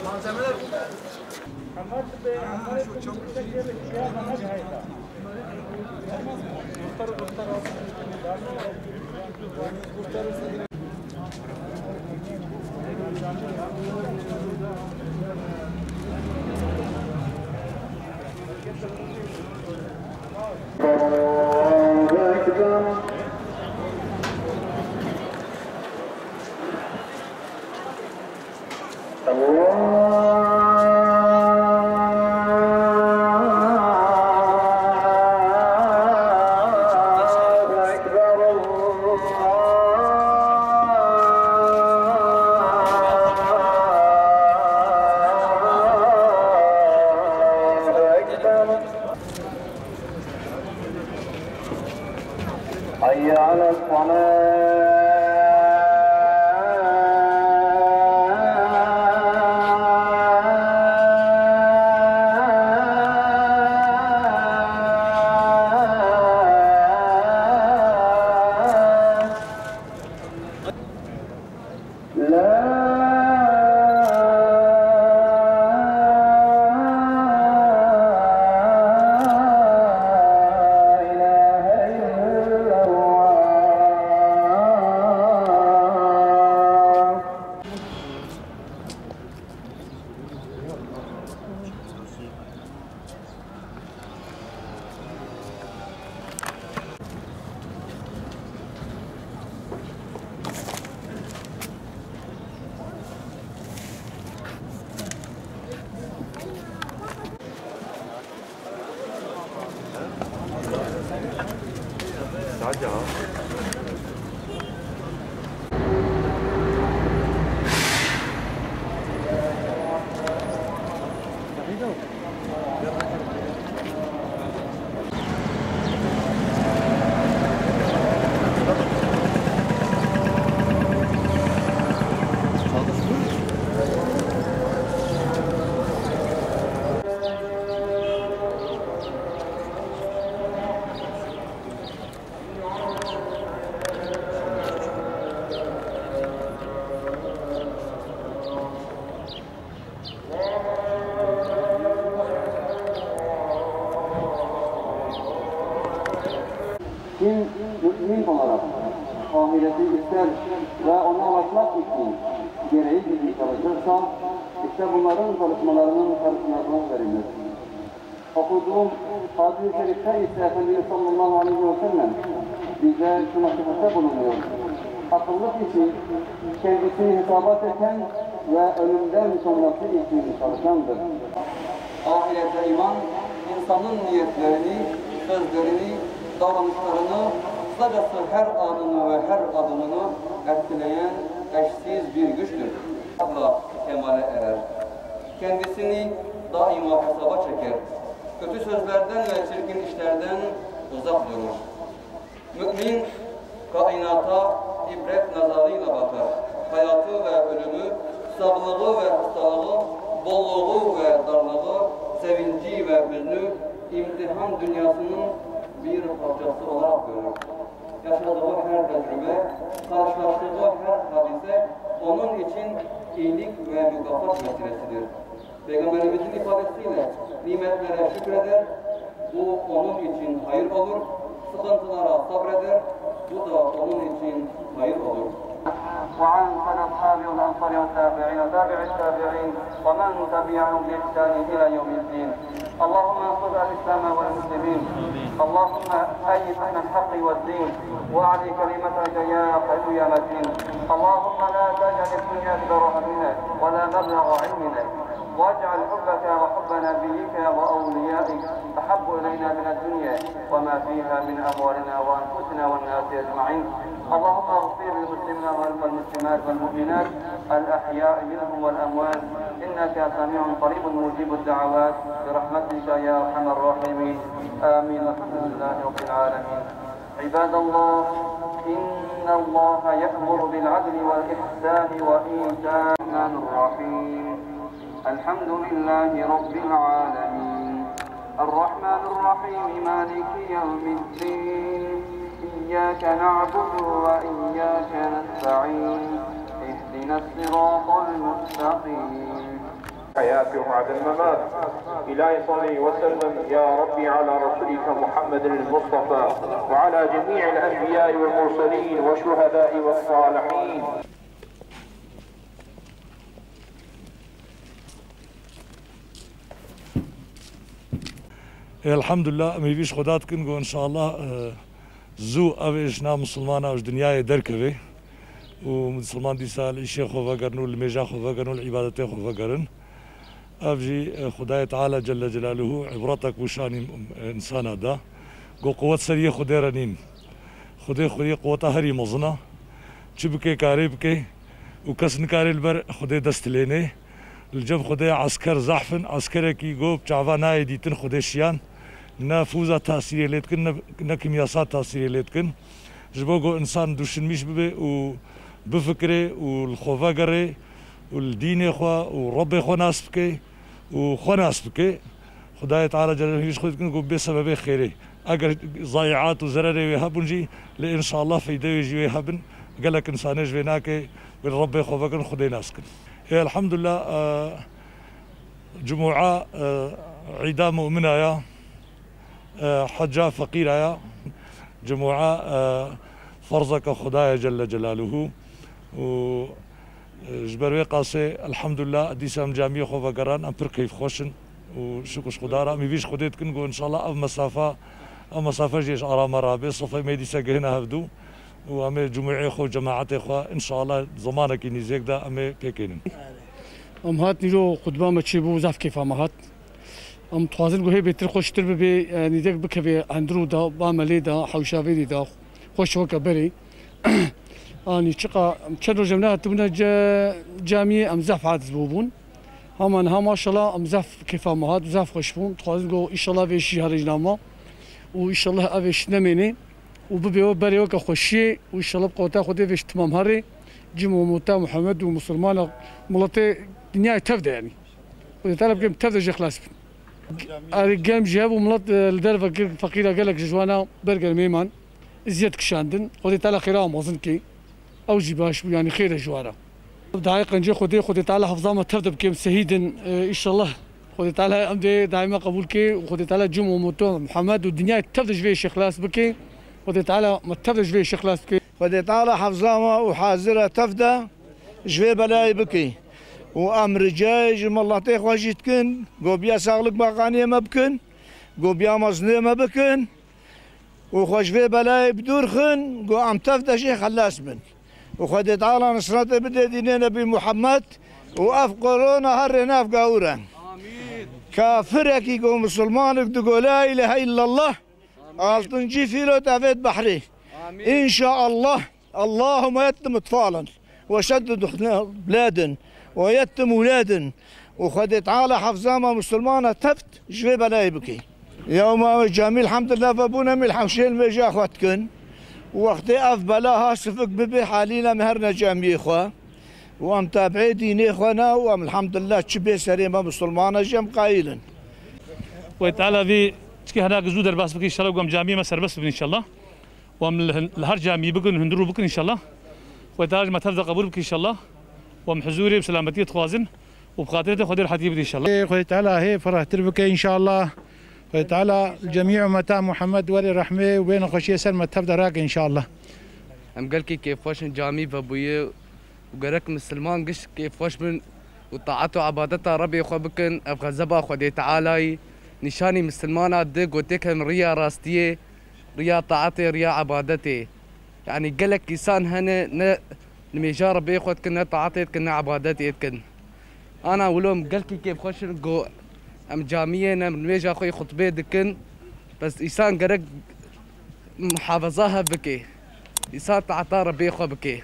Malzemeler حي على Kim mümin olarak ahireti ister ve ona ulaşmak için gereği gibi çalışırsa, işte bunların çalışmalarının karşılığına verilir. Okuduğum Hadis-i Şerif'te ise Efendimiz sallallahu aleyhi ve sellem bize şu nasihatte bulunuyor. Akıllık için kendisini hesaba çeken ve ölümden sonrası için çalışandır. Ahirete iman, insanın niyetlerini, sözlerini, davranışlarını, kısacası her anını ve her adımını etkileyen eşsiz bir güçtür. Allah kemale erer. Kendisini daima hesaba çeker. Kötü sözlerden ve çirkin işlerden uzak durur. Mümin kainata ibret nazarıyla bakar. Hayatı ve ölümü, sağlığı ve hastalığı, bolluğu ve darlığı, sevinci ve hüznü, imtihan dünyasının bir parçası olarak görür. Yaşadığı her tecrübe, karşılaştığı her hadise onun için iyilik ve mükafat vesilesidir. Peygamberimizin ifadesiyle nimetlere şükreder, bu onun için hayır olur, sıkıntılara sabreder, bu da onun için hayır olur. وعن الأصحاب والأنصار والتابعين وتابع التابعين ومن تبعهم بإحسان إلى يوم الدين. اللهم انصر الإسلام والمسلمين. اللهم أيد أهل الحق والدين وأعلي كلمتك يا قوي يا متين. اللهم لا تجعل الدنيا أكبر همنا ولا مبلغ علمنا، واجعل حبك وحب نبيك وأوليائك أحب إلينا من الدنيا وما فيها من أموالنا وأنفسنا والناس أجمعين. اللهم اغفر للمسلمين والمسلمات والمؤمنات الأحياء منهم والأموات، إنك سميع قريب مجيب الدعوات برحمتك يا أرحم الراحمين. آمين. الحمد لله رب العالمين. عباد الله، إن الله يأمر بالعدل والإحسان وإيتاء الرحيم. الحمد لله رب العالمين الرحمن الرحيم مالك يوم الدين. إياك نعبد وإياك نستعين اهدنا الصراط المستقيم. حياتي وبعد الممات. إلهي صلي وسلم يا ربي على رسولك محمد المصطفى وعلى جميع الأنبياء والمرسلين والشهداء والصالحين. الحمد لله میویش خدات کن گو انشاءالله زو اوش نا مسلمان اوش دنیای درکوی و مسلمان دی سال ایشی خواه کرن و المیجا خواه کرن و العبادت خواه کرن افجی خدای تعالی جل جلاله عبرتك وشان انسان دا گو قوت سریع خدای رنین خدای قوت هری مزنا چبکه کاری بکه و کس نکاری البر خدای دست لینه الجب خدای عسكر زحفن عسكر کی گو چاوا نای دیتن خدای شیان نه فوزا تاثیر لید کن نه کیمیاسات تاثیر لید کن جبو گو انسان دوشن میش ببه و بفکره و الخوفا گره و الدین خوا و رب خوا ناسب که و خوا ناسب که خدای تعالی جلاله هیچ خود کن گو بسبب خیره اگر ضایعات و ضرر وهابن جی لان شاء الله فایده جی وهابن قالك انسان جویناک بالرب خوفا کن خدای ناس کن الحمد لله جموعة عيدا مؤمنة يا حجة فقيرة يا جموعة فرزك خدايا جل جلاله و جبروي قاسي الحمد لله ديسام جامعة خوفا قران أمبر كيف خوشن وشكوش خدارا ميفيش خديت كنقو إن شاء الله أو مسافة جيش أرام رابي صفي ميديسا هنا هفدو وأمي جموعي خو جماعتي خو إن شاء الله زمانك نيزيك دا أمي بيكينن هات نيجو قدام تشيبو زاف كيف هات توازن جوهي بيتر خوشتر ببي نيدك بكبي اندرو دا بعملي دا حوشافي دا خوش وكا بري اني شقا تشرو جمنا تبنا جامعه امزاف عاد زبوبون هما ما شاء الله امزاف كيف هات زاف خوشبون توازن جو ان شاء الله في شي هرجنامه وان شاء الله افيش نميني وببي بري وكا خوشي وان شاء الله بقوتا خدي فيش تمام هري جيمو موتا محمد ومسلمان ملتي دنيا تفدى يعني وطلب كم تفدى جي خلاص الجيم جابوا ملط الدرفة فقيرة قال لك جوانا برجر ميمان زياد كشاندن خدي تعالى خيرها موزن كي او جيباش يعني خير جوانا دقائق نجي خدي تعالى حفظها ما تفدى بكم سهيدا ان شاء الله خدي تعالى امدي دائما قبول كي وخدي تعالى جمو موتو محمد والدنيا تفدى جوي شيخ خلاص بكي خدي تعالى ما تفدى جوي شيخ خلاص بكي خدي تعالى حفظها وحاضرة تفدى جوي بلاي بكي وامر جاي جم الله تيخوا جيتكن قو بيا ساغلق باقانية ما بكن قو بيا مزنية ما بكن وخوش في بلاي بدورخن قو عم تفدى شي خلاص من وخدي تعالى نصرته بدي دين نبي محمد واف قرونا هرنا في قاورا كافرك قو مسلمانك تقول لا اله الا الله الطنجي فيلو تافيت بحري ان شاء الله اللهم يتم اطفالا وشدد بلادا ويتم اولادا وخدي تعالى حفظامه مسلمانه تفت جوي بلاي بكي يوم جميل الحمد لله فابونا من الحوشين ميجا اخواتكن وقتي اف بلاها سفك ببي حالينا مهرنا جامي اخوه ومتابعي ديني اخوانا وام الحمد لله تشبه سريمه مسلمانه جم قايلا وتعالى في تشكي هناك زودر باس بكي ان شاء الله وقام جامي مسر بس ان شاء الله وام الهر جامي بكن هندرو بكن ان شاء الله وتعالى ما تفضل قبول بكي ان شاء الله ومحزوري بسلامتي توازن وبخاطرته خدير حتيب ان شاء الله. خدي تعالى هي فرح تربك ان شاء الله. خدي تعالى الجميع متاع محمد ولي رحمه وبين خوشيه سلمى تبدا راك ان شاء الله. ام قال كيف واش جامي فابويه وقالك مسلمان قش كيف واش من وطاعته عبادته ربي اخو بكن ابغى زبا خدي تعالى نشاني مسلمانات دق وتكهم ريا راستيه ريا طاعتي ريا عبادتي يعني قالك انسان هنا نميجا ربي اخوات كنا طاعتي كنا عبادتي كن انا ولوم قالك كيف خوش نقو ام جاميه نميجا اخوي خطبه دكن بس انسان قرق محافظاها بكي انسان طاعتها ربي اخو بكي